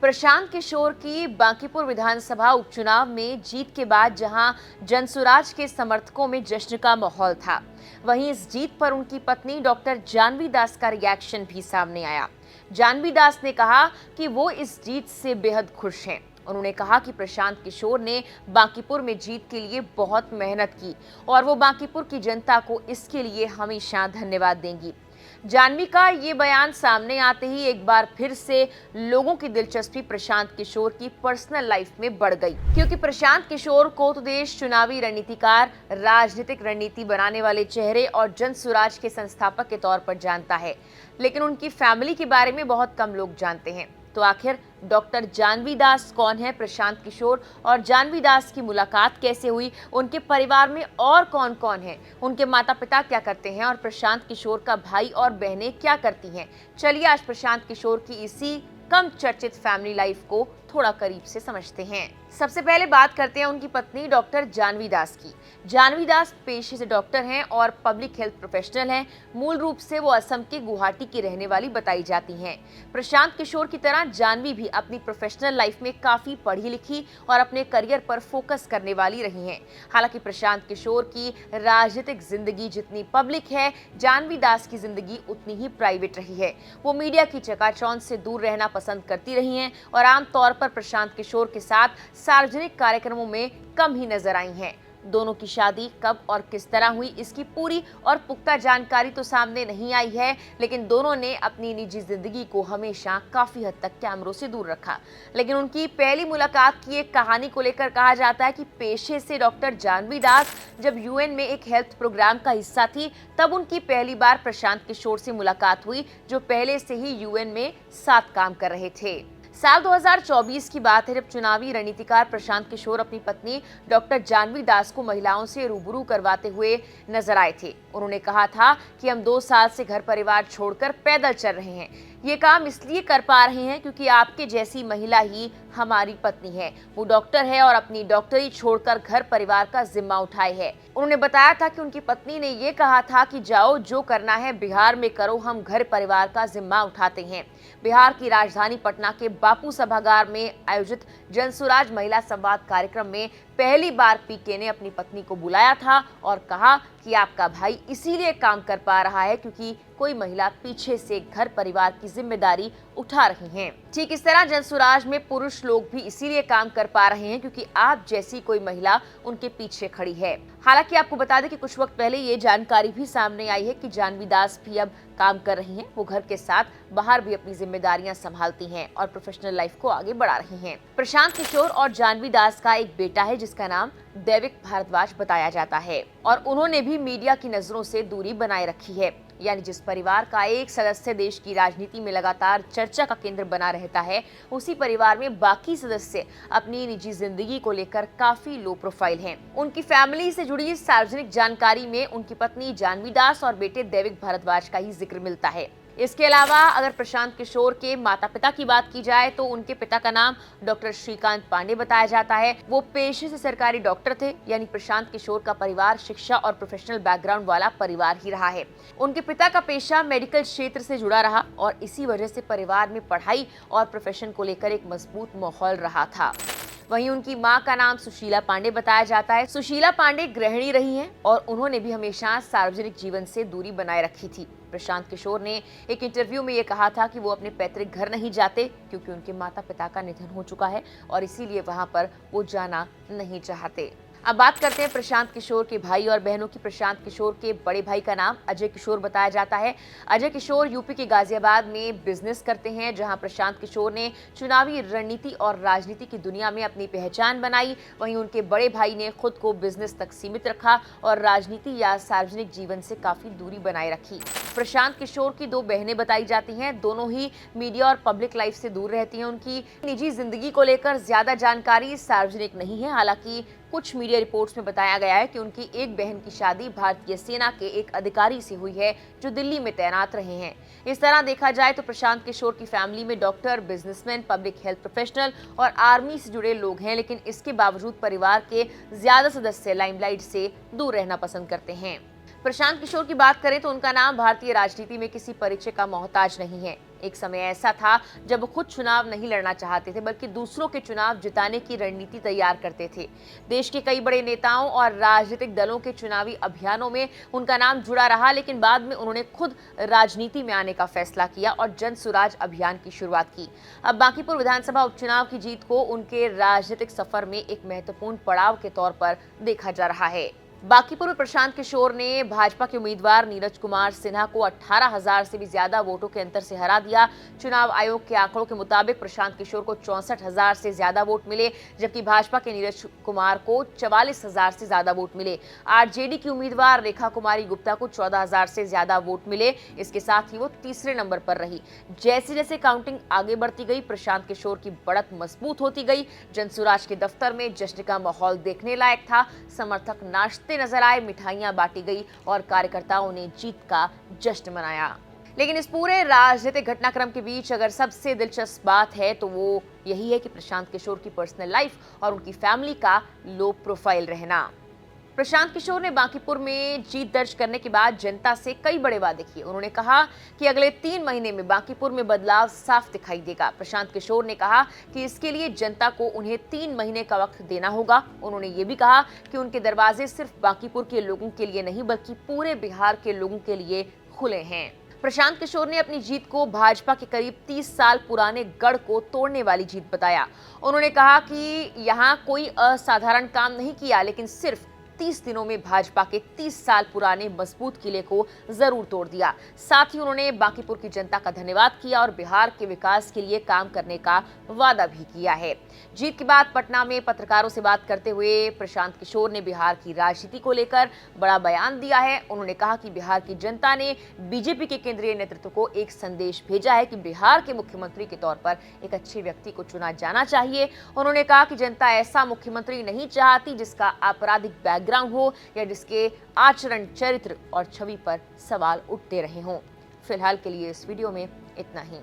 प्रशांत किशोर की बांकीपुर विधानसभा उपचुनाव में जीत के बाद जहां जनसुराज के समर्थकों में जश्न का माहौल था, वहीं इस जीत पर उनकी पत्नी डॉक्टर जानवी दास का रिएक्शन भी सामने आया। जानवी दास ने कहा कि वो इस जीत से बेहद खुश हैं। उन्होंने कहा कि प्रशांत किशोर ने बांकीपुर में जीत के लिए बहुत मेहनत की और वो बांकीपुर की जनता को इसके लिए हमेशा धन्यवाद देंगी। जानवी का ये बयान सामने आते ही एक बार फिर से लोगों की दिलचस्पी प्रशांत किशोर की पर्सनल लाइफ में बढ़ गई, क्योंकि प्रशांत किशोर को तो देश चुनावी रणनीतिकार, राजनीतिक रणनीति बनाने वाले चेहरे और जनसुराज के संस्थापक के तौर पर जानता है, लेकिन उनकी फैमिली के बारे में बहुत कम लोग जानते हैं। तो आखिर डॉक्टर जानवी दास कौन है, प्रशांत किशोर और जानवी दास की मुलाकात कैसे हुई, उनके परिवार में और कौन कौन है, उनके माता पिता क्या करते हैं और प्रशांत किशोर का भाई और बहनें क्या करती हैं, चलिए आज प्रशांत किशोर की इसी कम चर्चित फैमिली लाइफ को थोड़ा करीब से समझते हैं। सबसे पहले बात करते हैं उनकी पत्नी डॉक्टर जानवी दास की। जानवी दास पेशे से डॉक्टर हैं और पब्लिक हेल्थ प्रोफेशनल हैं। मूल रूप से वो असम के गुवाहाटी की रहने वाली बताई जाती हैं। प्रशांत किशोर की तरह जानवी भी अपनी प्रोफेशनल लाइफ में काफी पढ़ी लिखी और अपने करियर पर फोकस करने वाली रही हैं। हालांकि प्रशांत किशोर की राजनीतिक जिंदगी जितनी पब्लिक है, जानवी दास की जिंदगी उतनी ही प्राइवेट रही है। वो मीडिया की चकाचौंध से दूर रहना पसंद करती रही हैं और आमतौर पर प्रशांत किशोर के साथ सार्वजनिक कार्यक्रमों में कम ही नजर आई हैं। दोनों की शादी कब और किस तरह हुई, इसकी पूरी और पुख्ता जानकारी तो सामने नहीं आई है, लेकिन दोनों ने अपनी निजी जिंदगी को हमेशा काफी हद तक कैमरों से दूर रखा। लेकिन उनकी पहली मुलाकात की एक कहानी को लेकर कहा जाता है कि पेशे से डॉक्टर जानवी दास जब यूएन में एक हेल्थ प्रोग्राम का हिस्सा थी, तब उनकी पहली बार प्रशांत किशोर से मुलाकात हुई, जो पहले से ही यूएन में साथ काम कर रहे थे। साल 2024 की बात है, जब चुनावी रणनीतिकार प्रशांत किशोर अपनी पत्नी डॉक्टर जानवी दास को महिलाओं से रूबरू करवाते हुए नजर आए थे। उन्होंने कहा था कि हम 2 साल से घर परिवार छोड़कर पैदल चल रहे हैं। ये काम इसलिए कर पा रहे हैं क्योंकि आपके जैसी महिला ही हमारी पत्नी है। वो डॉक्टर है और अपनी डॉक्टरी छोड़कर घर परिवार का जिम्मा उठाए है। उन्होंने बताया था कि उनकी पत्नी ने ये कहा था कि जाओ, जो करना है बिहार में करो, हम घर परिवार का जिम्मा उठाते हैं। बिहार की राजधानी पटना के बापू सभागार में आयोजित जनसुराज महिला संवाद कार्यक्रम में पहली बार पीके ने अपनी पत्नी को बुलाया था और कहा कि आपका भाई इसीलिए काम कर पा रहा है क्योंकि कोई महिला पीछे से घर परिवार की जिम्मेदारी उठा रही हैं। ठीक इस तरह जनसुराज में पुरुष लोग भी इसीलिए काम कर पा रहे हैं क्योंकि आप जैसी कोई महिला उनके पीछे खड़ी है। हालांकि आपको बता दें कि कुछ वक्त पहले ये जानकारी भी सामने आई है कि जानवी दास भी अब काम कर रही हैं। वो घर के साथ बाहर भी अपनी जिम्मेदारियां संभालती हैं और प्रोफेशनल लाइफ को आगे बढ़ा रही हैं। प्रशांत किशोर और जानवी दास का एक बेटा है जिसका नाम दैविक भारद्वाज बताया जाता है और उन्होंने भी मीडिया की नजरों से दूरी बनाए रखी है। यानी जिस परिवार का एक सदस्य देश की राजनीति में लगातार चर्चा का केंद्र बना रहता है, उसी परिवार में बाकी सदस्य अपनी निजी जिंदगी को लेकर काफी लो प्रोफाइल हैं। उनकी फैमिली से जुड़ी सार्वजनिक जानकारी में उनकी पत्नी जानवी दास और बेटे दैविक भारद्वाज का ही जिक्र मिलता है। इसके अलावा अगर प्रशांत किशोर के माता पिता की बात की जाए तो उनके पिता का नाम डॉक्टर श्रीकांत पांडे बताया जाता है। वो पेशे से सरकारी डॉक्टर थे। यानी प्रशांत किशोर का परिवार शिक्षा और प्रोफेशनल बैकग्राउंड वाला परिवार ही रहा है। उनके पिता का पेशा मेडिकल क्षेत्र से जुड़ा रहा और इसी वजह से परिवार में पढ़ाई और प्रोफेशन को लेकर एक मजबूत माहौल रहा था। वहीं उनकी मां का नाम सुशीला पांडे बताया जाता है। सुशीला पांडे गृहिणी रही हैं और उन्होंने भी हमेशा सार्वजनिक जीवन से दूरी बनाए रखी थी। प्रशांत किशोर ने एक इंटरव्यू में ये कहा था कि वो अपने पैतृक घर नहीं जाते क्योंकि उनके माता पिता का निधन हो चुका है और इसीलिए वहां पर वो जाना नहीं चाहते। अब बात करते हैं प्रशांत किशोर के भाई और बहनों की। प्रशांत किशोर के बड़े भाई का नाम अजय किशोर बताया जाता है। अजय किशोर यूपी के गाजियाबाद में बिजनेस करते हैं, जहां प्रशांत किशोर ने चुनावी रणनीति और राजनीति की दुनिया में अपनी पहचान बनाई। वहीं उनके बड़े भाई ने खुद को बिजनेस तक सीमित रखा और राजनीति या सार्वजनिक जीवन से काफी दूरी बनाए रखी। प्रशांत किशोर की 2 बहनें बताई जाती हैं। दोनों ही मीडिया और पब्लिक लाइफ से दूर रहती हैं। उनकी निजी जिंदगी को लेकर ज्यादा जानकारी सार्वजनिक नहीं है। हालांकि कुछ मीडिया रिपोर्ट्स में बताया गया है कि उनकी एक बहन की शादी भारतीय सेना के एक अधिकारी से हुई है जो दिल्ली में तैनात रहे हैं। इस तरह देखा जाए तो प्रशांत किशोर की फैमिली में doctor, businessman, public health professional और आर्मी से जुड़े लोग हैं, लेकिन इसके बावजूद परिवार के ज्यादा सदस्य लाइमलाइट से दूर रहना पसंद करते हैं। प्रशांत किशोर की बात करें तो उनका नाम भारतीय राजनीति में किसी परिचय का मोहताज नहीं है। एक समय ऐसा था जब वो खुद चुनाव नहीं लड़ना चाहते थे, बल्कि दूसरों के चुनाव जिताने की रणनीति तैयार करते थे। देश के कई बड़े नेताओं और राजनीतिक दलों के चुनावी अभियानों में उनका नाम जुड़ा रहा, लेकिन बाद में उन्होंने खुद राजनीति में आने का फैसला किया और जन सुराज अभियान की शुरुआत की। अब बांकीपुर विधानसभा उपचुनाव की जीत को उनके राजनीतिक सफर में एक महत्वपूर्ण पड़ाव के तौर पर देखा जा रहा है। बांकीपुर में प्रशांत किशोर ने भाजपा के उम्मीदवार नीरज कुमार सिन्हा को 18,000 से भी ज्यादा वोटों के अंतर से हरा दिया। चुनाव आयोग के आंकड़ों के मुताबिक प्रशांत किशोर को 64,000 से ज्यादा वोट मिले, जबकि भाजपा के नीरज कुमार को 44,000 से ज्यादा वोट मिले। आरजेडी की उम्मीदवार रेखा कुमारी गुप्ता को 14,000 से ज्यादा वोट मिले। इसके साथ ही वो तीसरे नंबर पर रही। जैसे जैसे काउंटिंग आगे बढ़ती गई, प्रशांत किशोर की बढ़त मजबूत होती गई। जनसुराज के दफ्तर में जश्न का माहौल देखने लायक था। समर्थक नाचते नजर आए, मिठाइयां बांटी गई और कार्यकर्ताओं ने जीत का जश्न मनाया। लेकिन इस पूरे राजनीतिक घटनाक्रम के बीच अगर सबसे दिलचस्प बात है तो वो यही है कि प्रशांत किशोर की पर्सनल लाइफ और उनकी फैमिली का लो प्रोफाइल रहना। प्रशांत किशोर ने बांकीपुर में जीत दर्ज करने के बाद जनता से कई बड़े वादे किए। उन्होंने कहा कि अगले 3 महीने में बांकीपुर में बदलाव साफ दिखाई देगा। प्रशांत किशोर ने कहा कि इसके लिए जनता को उन्हें 3 महीने का वक्त देना होगा। उन्होंने ये भी कहा कि उनके दरवाजे सिर्फ बांकीपुर के लोगों के लिए नहीं, बल्कि पूरे बिहार के लोगों के लिए खुले हैं। प्रशांत किशोर ने अपनी जीत को भाजपा के करीब 30 साल पुराने गढ़ को तोड़ने वाली जीत बताया। उन्होंने कहा कि यहाँ कोई असाधारण काम नहीं किया, लेकिन सिर्फ 30 दिनों में भाजपा के 30 साल पुराने मजबूत किले को जरूर तोड़ दिया। साथ ही उन्होंने बांकीपुर की जनता का धन्यवाद किया और बिहार के विकास के लिए काम करने का वादा भी किया है। जीत के बाद पटना में पत्रकारों से बात करते हुए प्रशांत किशोर ने बिहार की राजनीति को लेकर बड़ा बयान दिया है। उन्होंने कहा कि बिहार की जनता ने बीजेपी के केंद्रीय नेतृत्व को एक संदेश भेजा है कि बिहार के मुख्यमंत्री के तौर पर एक अच्छे व्यक्ति को चुना जाना चाहिए। उन्होंने कहा कि जनता ऐसा मुख्यमंत्री नहीं चाहती जिसका आपराधिक बैकग्राउंड हो या जिसके आचरण, चरित्र और छवि पर सवाल उठते रहे हों। फिलहाल के लिए इस वीडियो में इतना ही।